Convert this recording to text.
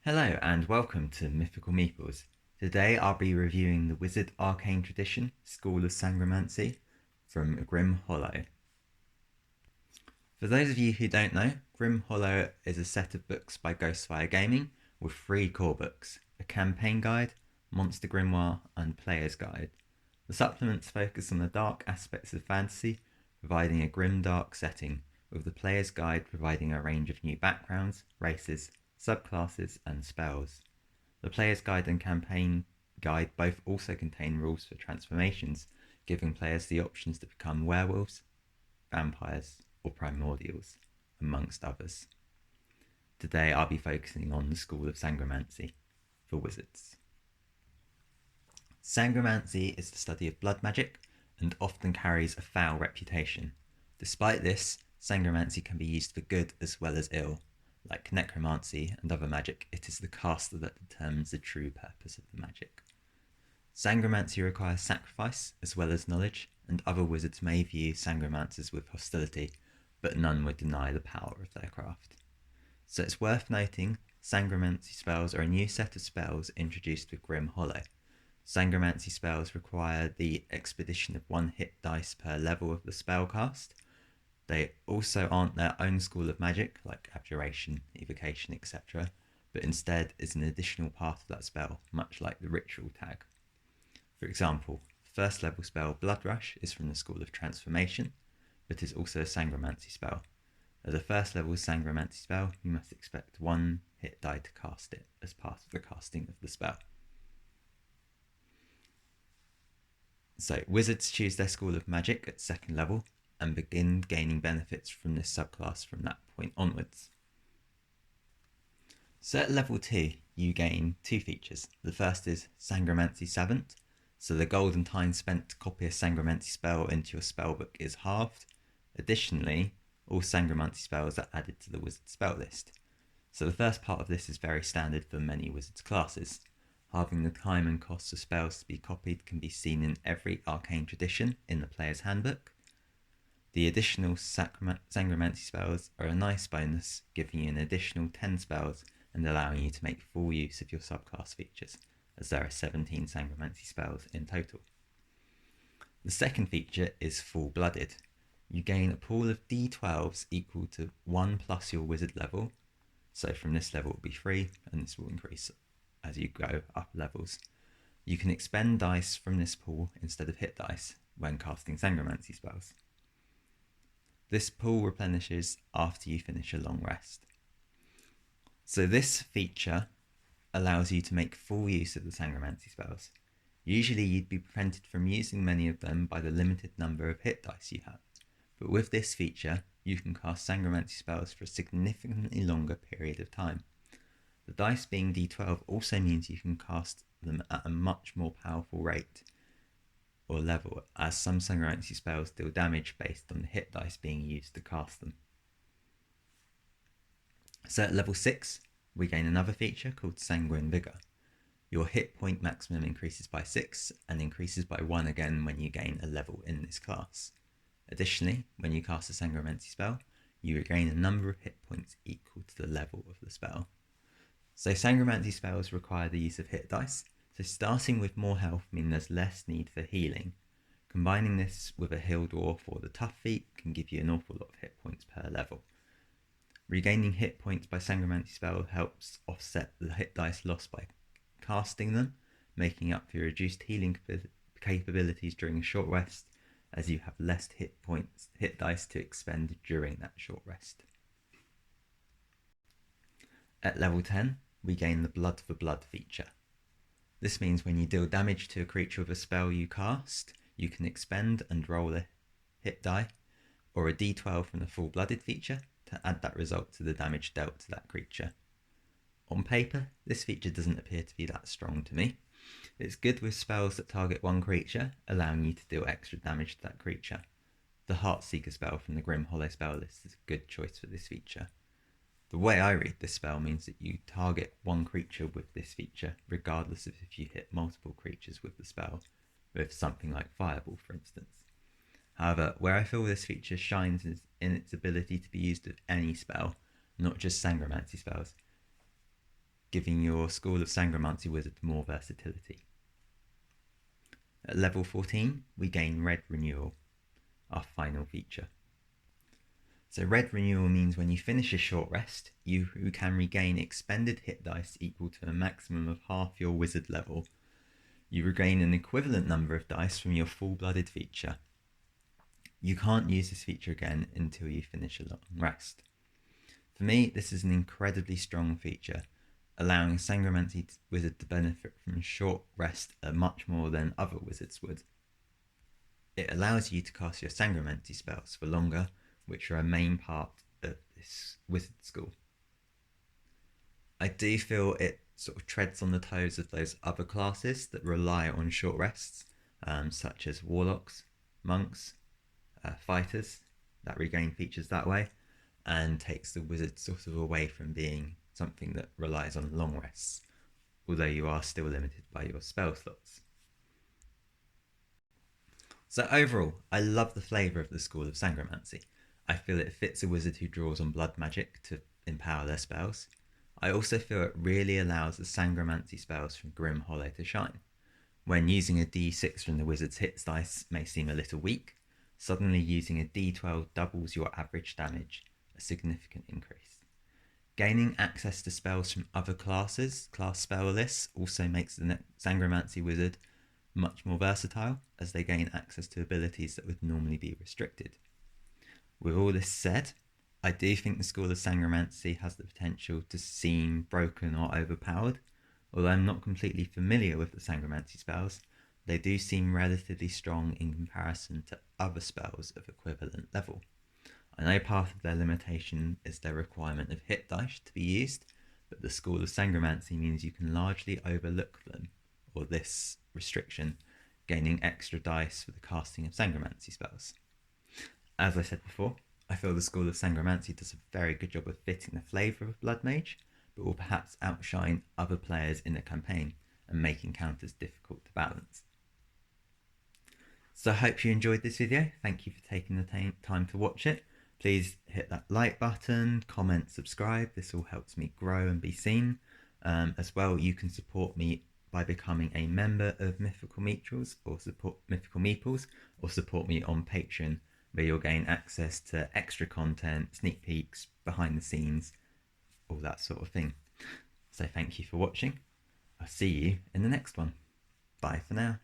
Hello and welcome to Mythical Meeples. Today I'll be reviewing the Wizard Arcane Tradition, School of Sangromancy from Grim Hollow. For those of you who don't know, Grim Hollow is a set of books by Ghostfire Gaming with 3 core books, a campaign guide, monster grimoire and player's guide. The supplements focus on the dark aspects of fantasy, providing a grim dark setting, with the player's guide providing a range of new backgrounds, races, subclasses and spells. The player's guide and campaign guide both also contain rules for transformations, giving players the options to become werewolves, vampires or primordials, amongst others. Today I'll be focusing on the School of Sangromancy for wizards. Sangromancy is the study of blood magic and often carries a foul reputation. Despite this, Sangromancy can be used for good as well as ill. Like necromancy and other magic, it is the caster that determines the true purpose of the magic. Sangromancy requires sacrifice as well as knowledge, and other wizards may view sangromancers with hostility, but none would deny the power of their craft. So it's worth noting, sangromancy spells are a new set of spells introduced with Grim Hollow. Sangromancy spells require the expedition of 1 hit dice per level of the spell cast. They also aren't their own school of magic, like abjuration, evocation, etc., but instead is an additional part of that spell, much like the ritual tag. For example, first level spell Blood Rush is from the School of Transformation, but is also a Sangromancy spell. As a first level Sangromancy spell, you must expect 1 hit die to cast it as part of the casting of the spell. So, wizards choose their school of magic at 2nd level, and begin gaining benefits from this subclass from that point onwards. So at level 2, you gain 2 features. The first is Sangromancy Savant, so the golden time spent to copy a Sangromancy spell into your spellbook is halved. Additionally, all Sangromancy spells are added to the wizard spell list. So the first part of this is very standard for many wizards classes. Halving the time and cost of spells to be copied can be seen in every Arcane Tradition in the player's handbook. The additional Sangromancy spells are a nice bonus, giving you an additional 10 spells and allowing you to make full use of your subclass features, as there are 17 Sangromancy spells in total. The second feature is Full-Blooded. You gain a pool of d12s equal to 1 plus your wizard level, so from this level it will be 3, and this will increase as you go up levels. You can expend dice from this pool instead of hit dice when casting Sangromancy spells. This pool replenishes after you finish a long rest. So this feature allows you to make full use of the Sangromancy spells. Usually you'd be prevented from using many of them by the limited number of hit dice you have, but with this feature you can cast Sangromancy spells for a significantly longer period of time. The dice being d12 also means you can cast them at a much more powerful rate or level, as some Sangromancy spells deal damage based on the hit dice being used to cast them. So at level 6, we gain another feature called Sanguine Vigour. Your hit point maximum increases by 6 and increases by 1 again when you gain a level in this class. Additionally, when you cast a Sangromancy spell, you regain a number of hit points equal to the level of the spell. So Sangromancy spells require the use of hit dice, so starting with more health means there's less need for healing. Combining this with a heal dwarf or the tough feat can give you an awful lot of hit points per level. Regaining hit points by Sangromancy spell helps offset the hit dice lost by casting them, making up for your reduced healing capabilities during a short rest, as you have less hit dice to expend during that short rest. At level 10, we gain the Blood for Blood feature. This means when you deal damage to a creature with a spell you cast, you can expend and roll a hit die, or a d12 from the Full-Blooded feature, to add that result to the damage dealt to that creature. On paper, this feature doesn't appear to be that strong to me. It's good with spells that target one creature, allowing you to deal extra damage to that creature. The Heartseeker spell from the Grim Hollow spell list is a good choice for this feature. The way I read this spell means that you target one creature with this feature, regardless of if you hit multiple creatures with the spell, with something like Fireball, for instance. However, where I feel this feature shines is in its ability to be used with any spell, not just Sangromancy spells. giving your School of Sangromancy wizard more versatility. At level 14, we gain Red Renewal, our final feature. So Red Renewal means when you finish a short rest, you can regain expended hit dice equal to a maximum of half your wizard level. You regain an equivalent number of dice from your full-blooded feature. You can't use this feature again until you finish a long rest. For me, this is an incredibly strong feature, allowing a Sangromancy wizard to benefit from a short rest much more than other wizards would. It allows you to cast your Sangromancy spells for longer, which are a main part of this wizard school. I do feel it sort of treads on the toes of those other classes that rely on short rests, such as warlocks, monks, fighters that regain features that way, and takes the wizard sort of away from being something that relies on long rests, although you are still limited by your spell slots. So overall, I love the flavour of the School of Sangromancy. I feel it fits a wizard who draws on blood magic to empower their spells. I also feel it really allows the Sangromancy spells from Grim Hollow to shine. When using a d6 from the wizard's hits dice may seem a little weak, suddenly using a d12 doubles your average damage, a significant increase. Gaining access to spells from other classes, class spell lists, also makes the Sangromancy wizard much more versatile, as they gain access to abilities that would normally be restricted. With all this said, I do think the School of Sangromancy has the potential to seem broken or overpowered. Although I'm not completely familiar with the Sangromancy spells, they do seem relatively strong in comparison to other spells of equivalent level. I know part of their limitation is their requirement of hit dice to be used, but the School of Sangromancy means you can largely overlook them, or this restriction, gaining extra dice for the casting of Sangromancy spells. As I said before, I feel the School of Sangromancy does a very good job of fitting the flavour of Blood Mage, but will perhaps outshine other players in the campaign and make encounters difficult to balance. So I hope you enjoyed this video. Thank you for taking the time to watch it. Please hit that like button, comment, subscribe. This all helps me grow and be seen. As well, you can support me by becoming a member of Mythical Meeples or support me on Patreon, where you'll gain access to extra content, sneak peeks, behind the scenes, all that sort of thing. So thank you for watching. I'll see you in the next one. Bye for now.